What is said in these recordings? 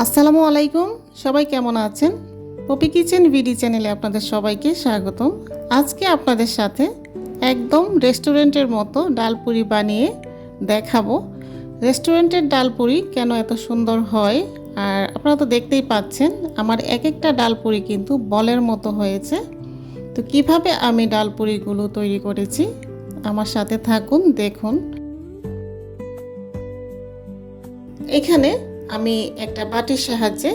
আসসালামু আলাইকুম, সবাই কেমন আছেন? পপি কিচেন ভিডি চ্যানেলে আপনাদের সবাইকে স্বাগতম। আজকে আপনাদের সাথে একদম রেস্টুরেন্টের মতো ডালপুরি বানিয়ে দেখাবো। রেস্টুরেন্টের ডালপুরি কেন এত সুন্দর হয়, আর আপনারা তো দেখতেই পাচ্ছেন আমার এক একটা ডালপুরি কিন্তু বলের মতো হয়েছে। তো কিভাবে আমি ডালপুরিগুলো তৈরি করেছি আমার সাথে থাকুন, দেখুন। এখানে আমি একটা বাটির সাহায্যে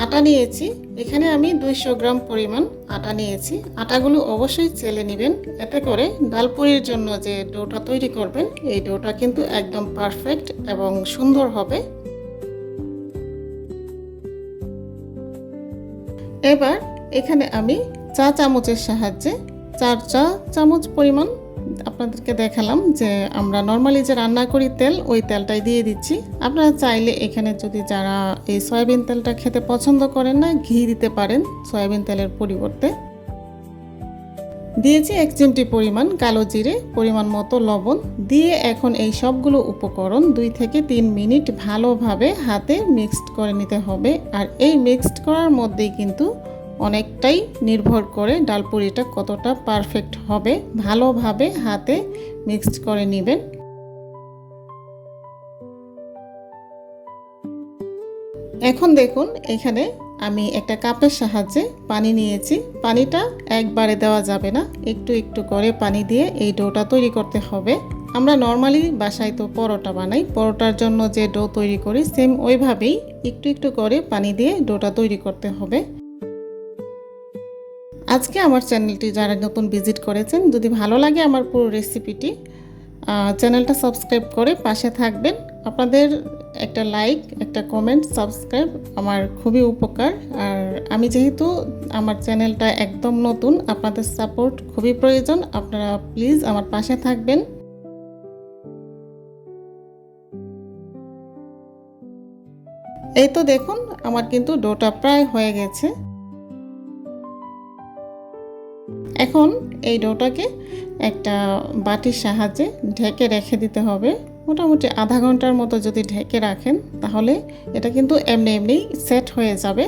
আটা নিয়েছি। এখানে আমি 200 গ্রাম পরিমাণ আটা নিয়েছি। আটাগুলো অবশ্যই চেলে নেবেন, এতে করে ডালপুরির জন্য যে ডোটা তৈরি করবেন এই ডোটা কিন্তু একদম পারফেক্ট এবং সুন্দর হবে। এবার এখানে আমি চা চামচের সাহায্যে 4 চা চামচ পরিমাণ আপনাদেরকে দেখালাম যে আমরা নর্মালি যে রান্না করি তেল, ওই তেলটাই দিয়ে দিচ্ছি। আপনারা চাইলে এখানে যদি যারা এই সয়াবিন তেলটা খেতে পছন্দ করেন না, ঘি দিতে পারেন সয়াবিন তেলের পরিবর্তে। দিয়েছি 1 চিমটি পরিমাণ কালো জিরে, পরিমাণ মতো লবণ দিয়ে এখন এই সবগুলো উপকরণ 2 থেকে 3 মিনিট ভালোভাবে হাতে মিক্সড করে নিতে হবে। আর এই মিক্সড করার মধ্যেই কিন্তু অনেকটাই নির্ভর করে ডালপুরিটা কতটা পারফেক্ট হবে। ভালোভাবে হাতে মিক্সড করে নেবেন। এখন দেখুন এখানে আমি একটা কাপের সাহায্যে পানি নিয়েছি। পানিটা একবারে দেওয়া যাবে না, একটু একটু করে পানি দিয়ে এই ডোটা তৈরি করতে হবে। আমরা নর্মালি বাসায় তো পরোটা বানাই, পরোটার জন্য যে ডো তৈরি করি সেম ওইভাবেই একটু একটু করে পানি দিয়ে ডোটা তৈরি করতে হবে। আজকে আমার চ্যানেলটি যারা নতুন ভিজিট করেছেন, যদি ভালো লাগে আমার পুরো রেসিপিটি, চ্যানেলটা সাবস্ক্রাইব করে পাশে থাকবেন। আপনাদের একটা লাইক, একটা কমেন্ট, সাবস্ক্রাইব আমার খুবই উপকার। আর আমি যেহেতু আমার চ্যানেলটা একদম নতুন, আপনাদের সাপোর্ট খুবই প্রয়োজন। আপনারা প্লিজ আমার পাশে থাকবেন। এই তো দেখুন আমার কিন্তু ডোটা প্রায় হয়ে গেছে। এখন এই ডোটাকে একটা বাটির সাহায্যে ঢেকে রেখে দিতে হবে। মোটামুটি আধা ঘন্টার মতো যদি ঢেকে রাখেন তাহলে এটা কিন্তু এমনি এমনি সেট হয়ে যাবে।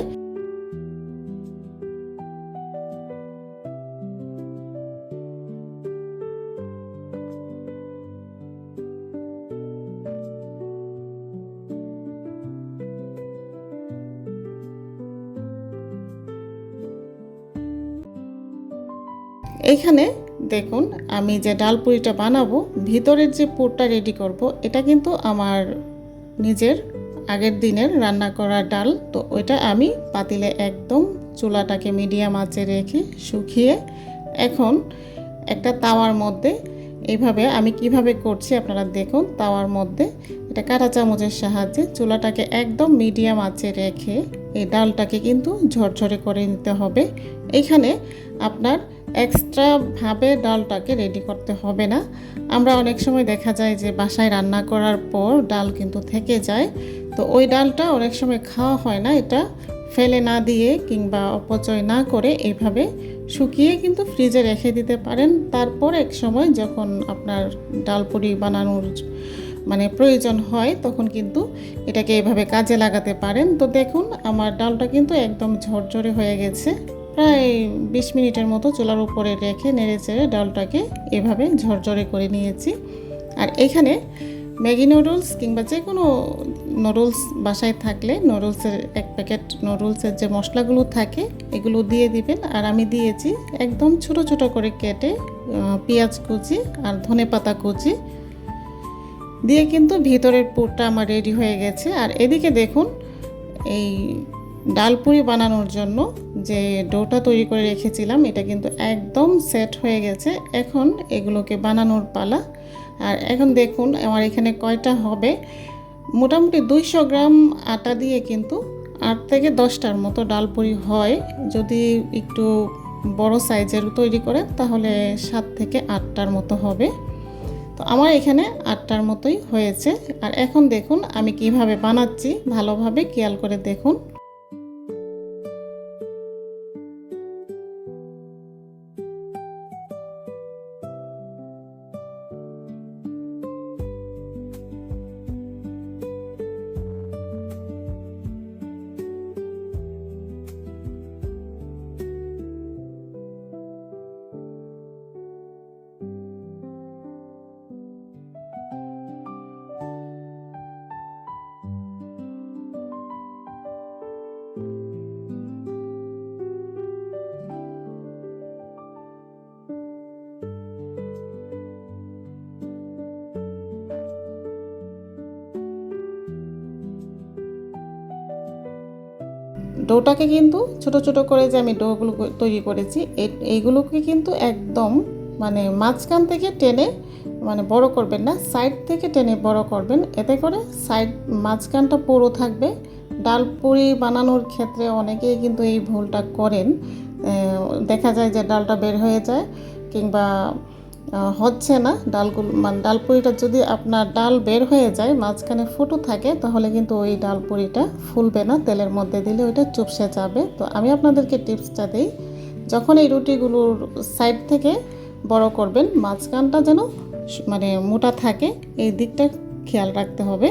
এইখানে দেখুন আমি যে ডালপুরিটা বানাবো, ভিতরের যে পুরটা রেডি করব, এটা কিন্তু আমার নিজের আগের দিনের রান্না করা ডাল। তো ওইটা আমি পাতিলে একদম চুলাটাকে মিডিয়াম আঁচে রেখে শুকিয়ে এখন একটা তাওয়ার মধ্যে এইভাবে আমি কিভাবে করছি আপনারা দেখুন। তাওয়ার মধ্যে এটা কাঁটা চামচের সাহায্যে চুলাটাকে একদম মিডিয়াম আঁচে রেখে এই ডালটাকে কিন্তু ঝরঝরে করে নিতে হবে। এখানে আপনার এক্সট্রাভাবে ডালটাকে রেডি করতে হবে না। আমরা অনেক সময় দেখা যায় যে বাসায় রান্না করার পর ডাল কিন্তু থেকে যায়, তো ওই ডালটা অনেক সময় খাওয়া হয় না। এটা ফেলে না দিয়ে কিংবা অপচয় না করে এইভাবে শুকিয়ে কিন্তু ফ্রিজে রেখে দিতে পারেন। তারপর এক সময় যখন আপনার ডালপুরি বানানোর প্রয়োজন হয় তখন কিন্তু এটাকে এভাবে কাজে লাগাতে পারেন। তো দেখুন আমার ডালটা কিন্তু একদম ঝরঝরে হয়ে গেছে। প্রায় 20 মিনিটের মতো চুলার উপরে রেখে নেড়ে চেড়ে ডালটাকে এভাবে ঝরঝরে করে নিয়েছি। আর এখানে ম্যাগি নুডলস কিংবা যে কোনো নুডলস বাসায় থাকলে নুডলসের 1 প্যাকেট নুডলসের যে মশলাগুলো থাকে এগুলো দিয়ে দিবেন। আর আমি দিয়েছি একদম ছোট ছোট করে কেটে পেঁয়াজ কুচি আর ধনেপাতা কুচি দিয়ে কিন্তু ভিতরের পুরটা আমার রেডি হয়ে গেছে। আর এদিকে দেখুন এই ডালপুরি বানানোর জন্য যে ডোটা তৈরি করে রেখেছিলাম এটা কিন্তু একদম সেট হয়ে গেছে। এখন এগুলোকে বানানোর পালা। আর এখন দেখুন আমার এখানে কয়টা হবে, মোটামুটি 200 গ্রাম আটা দিয়ে কিন্তু 8 থেকে 10টার মতো ডালপুরি হয়। যদি একটু বড় সাইজের তৈরি করেন তাহলে 7 থেকে 8টার মতো হবে। তো আমার এখানে 8টার মতোই হয়েছে। আর এখন দেখুন আমি কিভাবে বানাচ্ছি, ভালোভাবে খেয়াল করে দেখুন। ডোটাকে কিন্তু ছোট ছোট করে যে আমি ডোগুলো তৈরি করেছি এইগুলোকে কিন্তু একদম মানে মাঝখান থেকে টেনে মানে বড় করবেন না, সাইড থেকে টেনে বড় করবেন, এতে করে সাইড মাঝখানটা পুরো থাকবে। ডাল পুরি বানানোর ক্ষেত্রে অনেকেই কিন্তু এই ভুলটা করেন, দেখা যায় যে ডালটা বের হয়ে যায় কিংবা হচ্ছে না ডালগুলো, মানে ডাল পুরিটা যদি আপনার ডাল বের হয়ে যায় মাঝখানে ফুটো থাকে তাহলে কিন্তু ওই ডাল পুরিটা ফুলবে না, তেলের মধ্যে দিলে ওইটা চুপসে যাবে। তো আমি আপনাদেরকে টিপসটা দিই, যখন এই রুটিগুলোর সাইড থেকে বড় করবেন মাঝখানটা যেন মানে মোটা থাকে, এই দিকটা খেয়াল রাখতে হবে।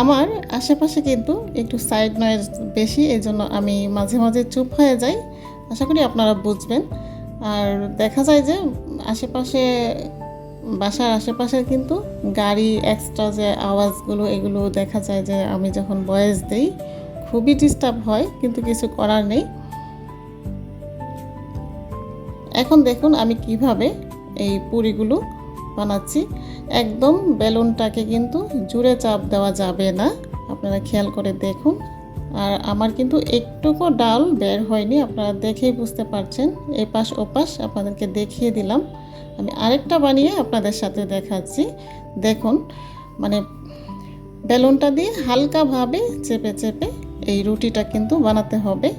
আমার আশেপাশে কিন্তু একটু সাইড নয়েজ বেশি, এই জন্য আমি মাঝে মাঝে চুপ হয়ে যাই, আশা করি আপনারা বুঝবেন। আর দেখা যায় যে আশেপাশে বাসার আশেপাশে কিন্তু গাড়ি এক্সট্রা যে আওয়াজগুলো এগুলো দেখা যায় যে আমি যখন ভয়েস দিই খুবই ডিস্টার্ব হয়, কিন্তু কিছু করার নেই। এখন দেখুন আমি কিভাবে এই পুরিগুলো বানাচ্ছি। একদম বেলুনটাকে কিন্তু জুড়ে চাপ দেওয়া যাবে না, আপনারা খেয়াল করে দেখুন। আর আমার কিন্তু একটুকু ডাল বের হয়নি, আপনারা দেখেই বুঝতে পারছেন। এপাশ ওপাশ আপনাদেরকে দেখিয়ে দিলাম, আমি আরেকটা বানিয়ে আপনাদের সাথে দেখাচ্ছি। দেখুন মানে বেলুনটা দিয়ে হালকাভাবে চেপে চেপে এই রুটিটা কিন্তু বানাতে হবে।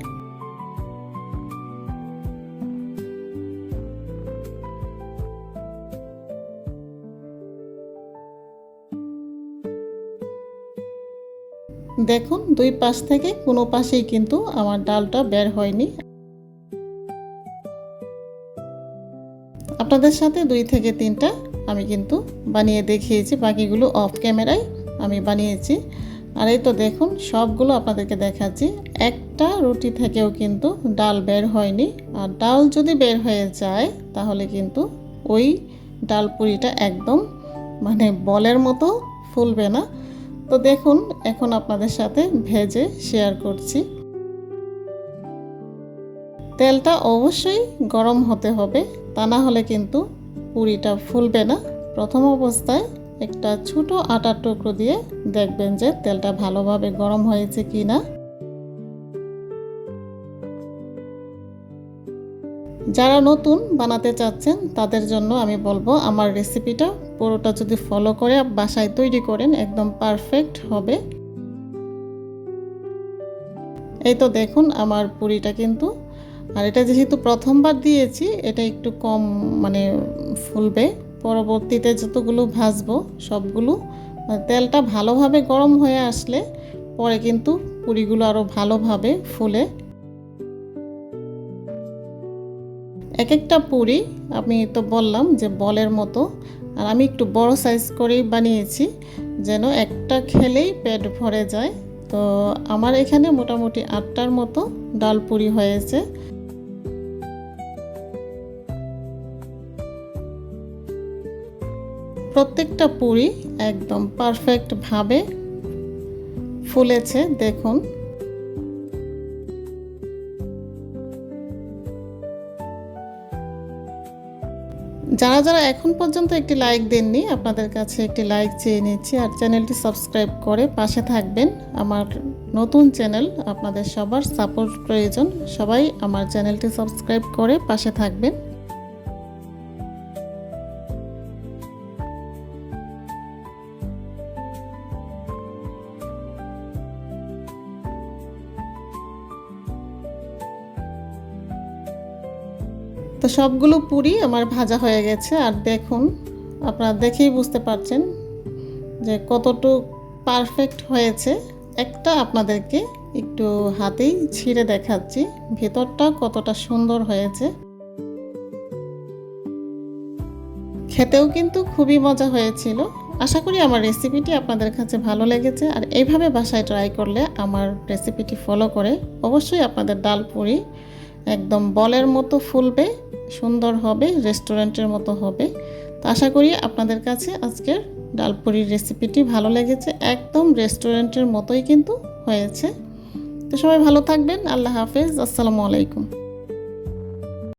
দেখুন দুই পাশ থেকে কোনো পাশেই কিন্তু আমার ডালটা বের হয়নি। আপনাদের সাথে 2 থেকে 3টা আমি কিন্তু বানিয়ে দেখিয়েছি, বাকিগুলো অফ ক্যামেরায় আমি বানিয়েছি। আর এই তো দেখুন সবগুলো আপনাদেরকে দেখাচ্ছি, একটা রুটি থেকেও কিন্তু ডাল বের হয়নি। আর ডাল যদি বের হয়ে যায় তাহলে কিন্তু ওই ডাল পুরিটা একদম মানে বলের মতো ফুলবে না। তো দেখুন এখন আপনাদের সাথে ভেজে শেয়ার করছি। তেলটা অবশ্যই গরম হতে হবে, তা না হলে কিন্তু পুরিটা ফুলবে না। প্রথম অবস্থায় একটা ছোট আটার টুকরো দিয়ে দেখবেন যে তেলটা ভালোভাবে গরম হয়েছে কি না। যারা নতুন বানাতে চাচ্ছেন তাদের জন্য আমি বলবো আমার রেসিপিটা পুরোটা যদি ফলো করে বাসায় তৈরি করেন একদম পারফেক্ট হবে। এই তো দেখুন আমার পুরিটা কিন্তু, আর এটা যেহেতু প্রথমবার দিয়েছি এটা একটু কম মানে ফুলবে, পরবর্তীতে যতগুলো ভাজবো সবগুলো তেলটা ভালোভাবে গরম হয়ে আসলে পরে কিন্তু পুরিগুলো আরও ভালোভাবে ফুলে। এক একটা পুরি আমি তো বললাম যে বলের মতো, আর আমি একটু বড় সাইজ করেই বানিয়েছি যেন একটা খেলেই পেট ভরে যায়। তো আমার এখানে মোটামুটি 8টার মতো ডাল পুরি হয়েছে। প্রত্যেকটা পুরি একদম পারফেক্টভাবে ফুলেছে দেখুন। যারা যারা এখন পর্যন্ত একটি লাইক দেননি আপনাদের কাছে একটি লাইক চেয়ে নিচ্ছি, আর চ্যানেলটি সাবস্ক্রাইব করে পাশে থাকবেন। আমার নতুন চ্যানেল, আপনাদের সবার সাপোর্ট প্রয়োজন, সবাই আমার চ্যানেলটি সাবস্ক্রাইব করে পাশে থাকবেন। তো সবগুলো পুরি আমার ভাজা হয়ে গেছে, আর দেখুন আপনারা দেখেই বুঝতে পারছেন যে কতটুকু পারফেক্ট হয়েছে। একটা আপনাদেরকে একটু হাতেই ছিঁড়ে দেখাচ্ছি ভেতরটা কতটা সুন্দর হয়েছে। খেতেও কিন্তু খুবই মজা হয়েছিল। আশা করি আমার রেসিপিটি আপনাদের কাছে ভালো লেগেছে, আর এইভাবে বাসায় ট্রাই করলে আমার রেসিপিটি ফলো করে অবশ্যই আপনাদের ডাল পুরি একদম বলের মতো ফুলবে, সুন্দর হবে, রেস্টুরেন্টের মতো হবে। তো আশা করি আপনাদের কাছে আজকের ডালপুরির রেসিপিটি ভালো লেগেছে। একদম রেস্টুরেন্টের মতোই কিন্তু হয়েছে। তো সবাই ভালো থাকবেন। আল্লাহ হাফেজ। আসসালামু আলাইকুম।